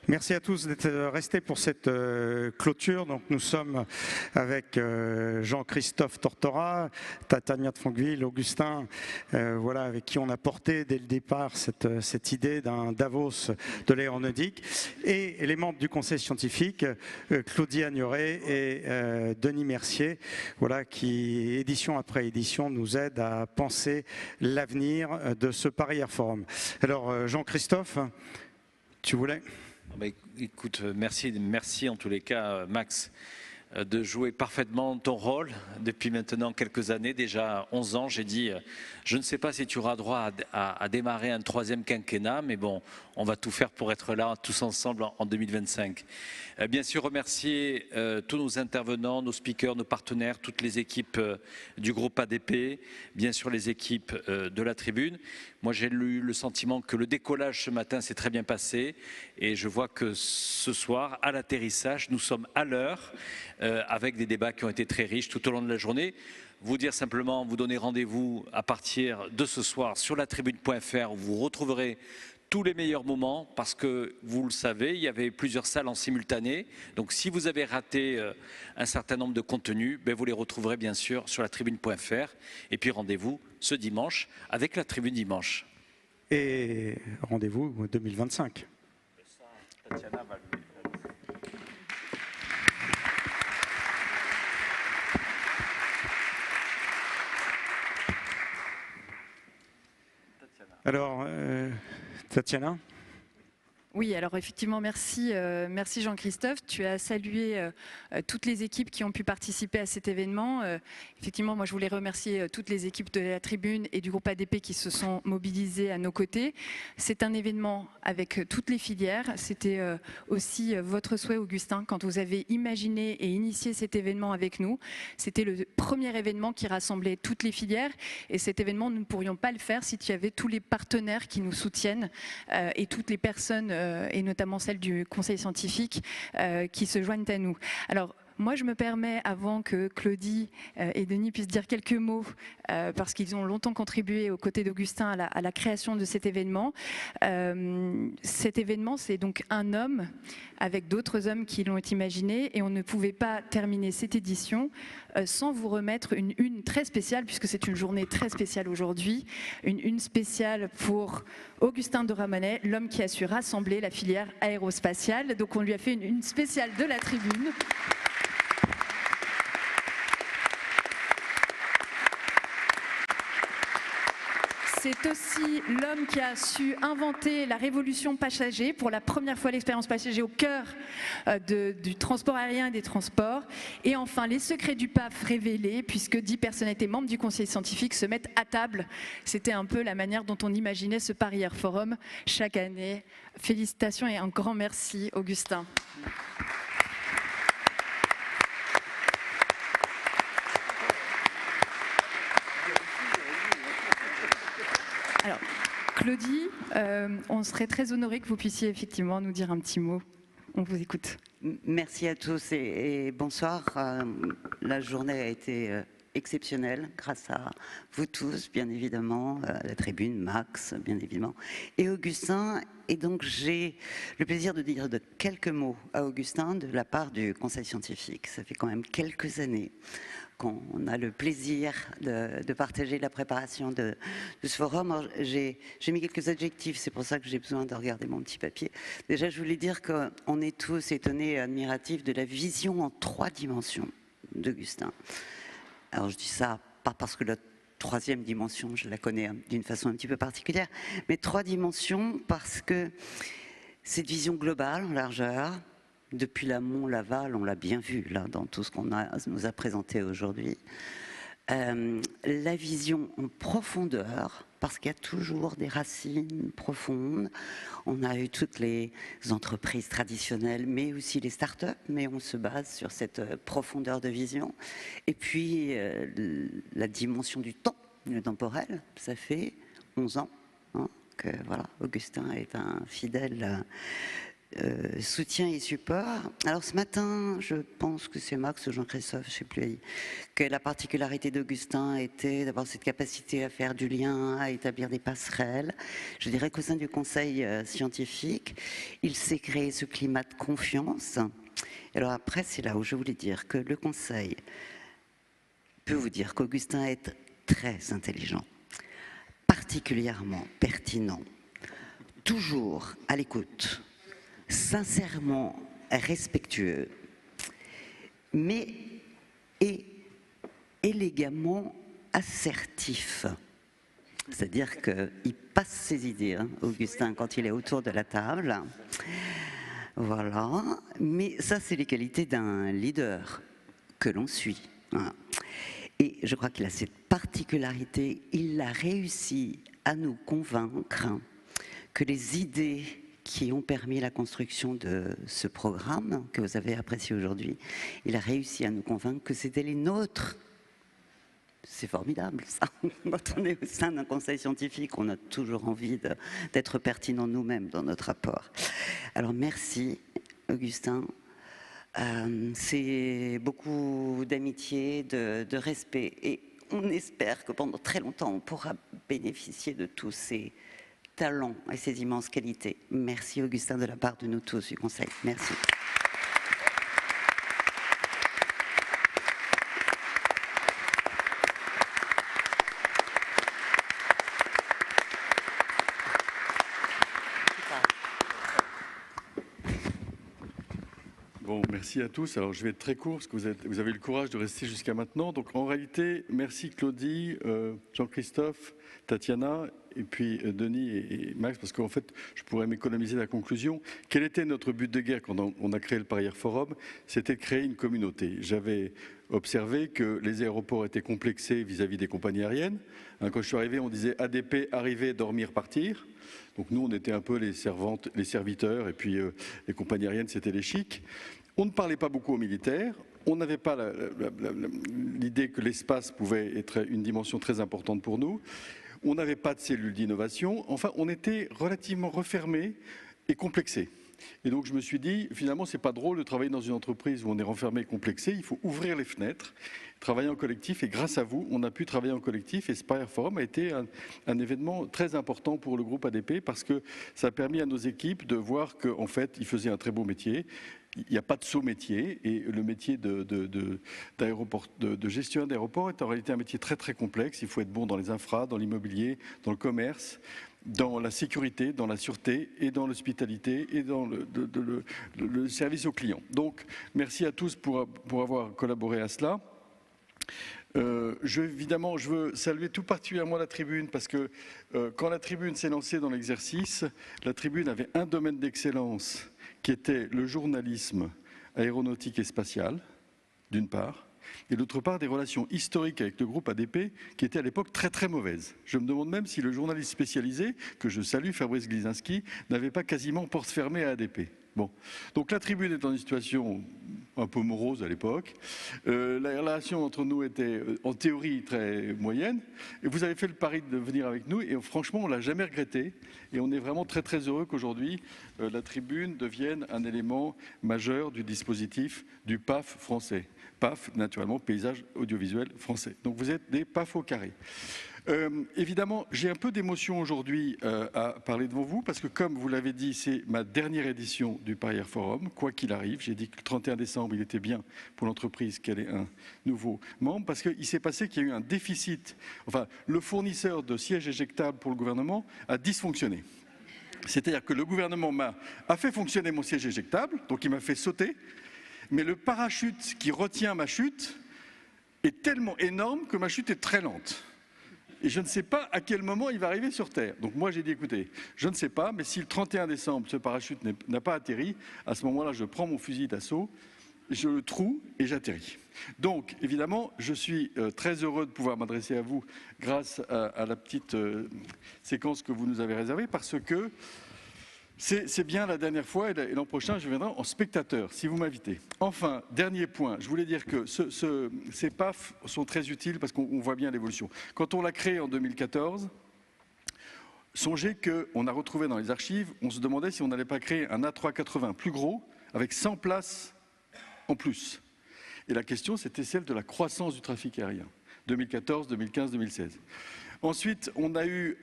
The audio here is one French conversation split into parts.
Merci à tous d'être restés pour cette clôture. Donc, nous sommes avec Jean-Christophe Tortora, Tania de Fonqueville, Augustin, voilà, avec qui on a porté dès le départ cette idée d'un Davos de l'aéronautique, et les membres du conseil scientifique, Claudie Agnoret et Denis Mercier, voilà, qui, édition après édition, nous aident à penser l'avenir de ce Paris Air Forum. Alors, Jean-Christophe, tu voulais... Écoute, merci en tous les cas, Max, de jouer parfaitement ton rôle depuis maintenant quelques années, déjà 11 ans. J'ai dit, je ne sais pas si tu auras droit à démarrer un troisième quinquennat, mais bon, on va tout faire pour être là tous ensemble en 2025. Bien sûr, remercier tous nos intervenants, nos speakers, nos partenaires, toutes les équipes du groupe ADP, bien sûr les équipes de la tribune. Moi, j'ai eu le sentiment que le décollage ce matin s'est très bien passé, et je vois que ce soir, à l'atterrissage, nous sommes à l'heure, avec des débats qui ont été très riches tout au long de la journée. Vous dire simplement, vous donner rendez-vous à partir de ce soir sur latribune.fr, où vous retrouverez tous les meilleurs moments, parce que vous le savez, il y avait plusieurs salles en simultané. Donc si vous avez raté un certain nombre de contenus, vous les retrouverez bien sûr sur latribune.fr. Et puis rendez-vous ce dimanche avec la Tribune Dimanche. Et rendez-vous 2025. Tatiana va le... Alors, Tatiana ? Oui, alors effectivement, merci Jean-Christophe. Tu as salué toutes les équipes qui ont pu participer à cet événement. Effectivement, moi je voulais remercier toutes les équipes de la Tribune et du groupe ADP qui se sont mobilisées à nos côtés. C'est un événement avec toutes les filières. C'était aussi votre souhait, Augustin, quand vous avez imaginé et initié cet événement avec nous. C'était le premier événement qui rassemblait toutes les filières, et cet événement, nous ne pourrions pas le faire si tu avais tous les partenaires qui nous soutiennent et toutes les personnes et notamment celles du conseil scientifique qui se joignent à nous. Alors, moi, je me permets, avant que Claudie et Denis puissent dire quelques mots, parce qu'ils ont longtemps contribué aux côtés d'Augustin à la création de cet événement. Cet événement, c'est donc un homme avec d'autres hommes qui l'ont imaginé, et on ne pouvait pas terminer cette édition sans vous remettre une une très spéciale, puisque c'est une journée très spéciale aujourd'hui, une une spéciale pour Augustin de Ramonet, l'homme qui a su rassembler la filière aérospatiale. Donc on lui a fait une une spéciale de la Tribune. C'est aussi l'homme qui a su inventer la révolution passager. Pour la première fois, l'expérience passager au cœur du transport aérien et des transports. Et enfin, les secrets du PAF révélés, puisque 10 personnalités membres du conseil scientifique se mettent à table. C'était un peu la manière dont on imaginait ce Paris Air Forum chaque année. Félicitations et un grand merci, Augustin. Alors, Claudie, on serait très honoré que vous puissiez effectivement nous dire un petit mot. On vous écoute. Merci à tous et bonsoir. La journée a été exceptionnelle grâce à vous tous, bien évidemment, à la Tribune, Max, bien évidemment, et Augustin. Et donc j'ai le plaisir de dire quelques mots à Augustin de la part du conseil scientifique. Ça fait quand même quelques années qu'on a le plaisir de partager la préparation de ce forum. J'ai mis quelques adjectifs, c'est pour ça que j'ai besoin de regarder mon petit papier. Déjà, je voulais dire qu'on est tous étonnés et admiratifs de la vision en 3 dimensions d'Augustin. Alors je dis ça pas parce que la 3e dimension, je la connais d'une façon un petit peu particulière, mais 3 dimensions parce que cette vision globale en largeur, depuis l'amont, l'aval, on l'a bien vu là dans tout ce qu'on nous a présenté aujourd'hui. La vision en profondeur, parce qu'il y a toujours des racines profondes. On a eu toutes les entreprises traditionnelles, mais aussi les start-up, mais on se base sur cette profondeur de vision. Et puis, la dimension du temps, le temporel, ça fait 11 ans hein, que voilà, Augustin est un fidèle soutien et support. Alors ce matin, je pense que c'est Max ou Jean-Christophe, je ne sais plus, que la particularité d'Augustin était d'avoir cette capacité à faire du lien, à établir des passerelles. Je dirais qu'au sein du conseil scientifique, il s'est créé ce climat de confiance. Alors après, c'est là où je voulais dire que le conseil peut vous dire qu'Augustin est très intelligent, particulièrement pertinent, toujours à l'écoute, sincèrement respectueux, mais et élégamment assertif. C'est-à-dire qu'il passe ses idées, hein, Augustin, quand il est autour de la table. Voilà. Mais ça, c'est les qualités d'un leader que l'on suit. Voilà. Et je crois qu'il a cette particularité, il a réussi à nous convaincre que les idées qui ont permis la construction de ce programme que vous avez apprécié aujourd'hui, il a réussi à nous convaincre que c'était les nôtres. C'est formidable, ça. Quand on est au sein d'un conseil scientifique, on a toujours envie d'être pertinent nous-mêmes dans notre rapport. Alors merci, Augustin. C'est beaucoup d'amitié, de respect. Et on espère que pendant très longtemps, on pourra bénéficier de tous ces talents et ces immenses qualités. Merci, Augustin, de la part de nous tous du Conseil. Merci. Bon, merci à tous. Alors, je vais être très court parce que vous avez eu le courage de rester jusqu'à maintenant. Donc, en réalité, merci Claudie, Jean-Christophe, Tatiana, et puis Denis et Max, parce qu'en fait, je pourrais m'économiser la conclusion. Quel était notre but de guerre quand on a créé le Paris Air Forum? C'était de créer une communauté. J'avais observé que les aéroports étaient complexés vis-à-vis des compagnies aériennes. Quand je suis arrivé, on disait ADP, arriver, dormir, partir. Donc nous, on était un peu les servantes, les serviteurs, et puis les compagnies aériennes, c'était les chics. On ne parlait pas beaucoup aux militaires. On n'avait pas l'idée que l'espace pouvait être une dimension très importante pour nous. On n'avait pas de cellule d'innovation. Enfin, on était relativement refermés et complexés. Et donc je me suis dit, finalement, c'est pas drôle de travailler dans une entreprise où on est renfermé et complexé. Il faut ouvrir les fenêtres, travailler en collectif. Et grâce à vous, on a pu travailler en collectif. Et ce Paris Air Forum a été un événement très important pour le groupe ADP parce que ça a permis à nos équipes de voir qu'en fait, ils faisaient un très beau métier. Il n'y a pas de saut métier et le métier de gestionnaire d'aéroport est en réalité un métier très très complexe. Il faut être bon dans les infras, dans l'immobilier, dans le commerce, dans la sécurité, dans la sûreté et dans l'hospitalité et dans le service aux clients. Donc merci à tous pour avoir collaboré à cela. Évidemment, je veux saluer tout particulièrement la tribune parce que quand la tribune s'est lancée dans l'exercice, la tribune avait un domaine d'excellence qui était le journalisme aéronautique et spatial, d'une part, et d'autre part des relations historiques avec le groupe ADP qui étaient à l'époque très très mauvaises. Je me demande même si le journaliste spécialisé, que je salue, Fabrice Glisinski, n'avait pas quasiment porte fermée à ADP. Bon. Donc la tribune est dans une situation un peu morose à l'époque. La relation entre nous était en théorie très moyenne. Et vous avez fait le pari de venir avec nous et franchement on ne l'a jamais regretté. Et on est vraiment très très heureux qu'aujourd'hui la tribune devienne un élément majeur du dispositif du PAF français. PAF, naturellement, paysage audiovisuel français. Donc vous êtes des PAF au carré. Évidemment, j'ai un peu d'émotion aujourd'hui à parler devant vous parce que comme vous l'avez dit, c'est ma dernière édition du Paris Air Forum, quoi qu'il arrive. J'ai dit que le 31 décembre, il était bien pour l'entreprise qu'elle ait un nouveau membre parce qu'il s'est passé qu'il y a eu un déficit. Enfin, le fournisseur de sièges éjectables pour le gouvernement a dysfonctionné. C'est-à-dire que le gouvernement a fait fonctionner mon siège éjectable, donc il m'a fait sauter, mais le parachute qui retient ma chute est tellement énorme que ma chute est très lente. Et je ne sais pas à quel moment il va arriver sur Terre. Donc moi j'ai dit, écoutez, je ne sais pas, mais si le 31 décembre ce parachute n'a pas atterri, à ce moment-là je prends mon fusil d'assaut, je le troue et j'atterris. Donc évidemment, je suis très heureux de pouvoir m'adresser à vous grâce à la petite séquence que vous nous avez réservée, parce que c'est bien la dernière fois et l'an prochain je viendrai en spectateur si vous m'invitez. Enfin, dernier point, je voulais dire que ces PAF sont très utiles parce qu'on voit bien l'évolution. Quand on l'a créé en 2014, Songez qu'on a retrouvé dans les archives, on se demandait si on n'allait pas créer un A380 plus gros, avec 100 places en plus. Et la question, c'était celle de la croissance du trafic aérien, 2014, 2015, 2016. Ensuite, on a eu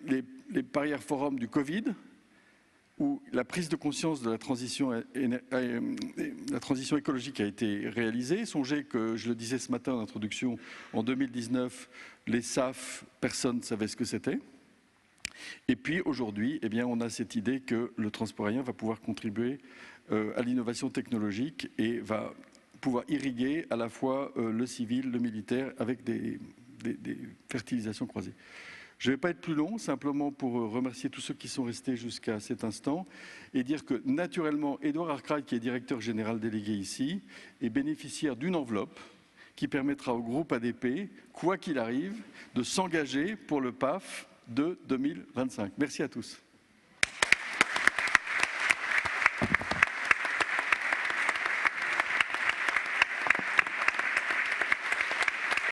les barrières forums du Covid, où la prise de conscience de la transition écologique a été réalisée. Songez que, je le disais ce matin en introduction, en 2019, les SAF, personne ne savait ce que c'était. Et puis aujourd'hui, eh bien, on a cette idée que le transport aérien va pouvoir contribuer à l'innovation technologique et va pouvoir irriguer à la fois le civil, le militaire, avec des fertilisations croisées. Je ne vais pas être plus long, simplement pour remercier tous ceux qui sont restés jusqu'à cet instant et dire que naturellement, Édouard Arkwright, qui est directeur général délégué ici, est bénéficiaire d'une enveloppe qui permettra au groupe ADP, quoi qu'il arrive, de s'engager pour le PAF de 2025. Merci à tous.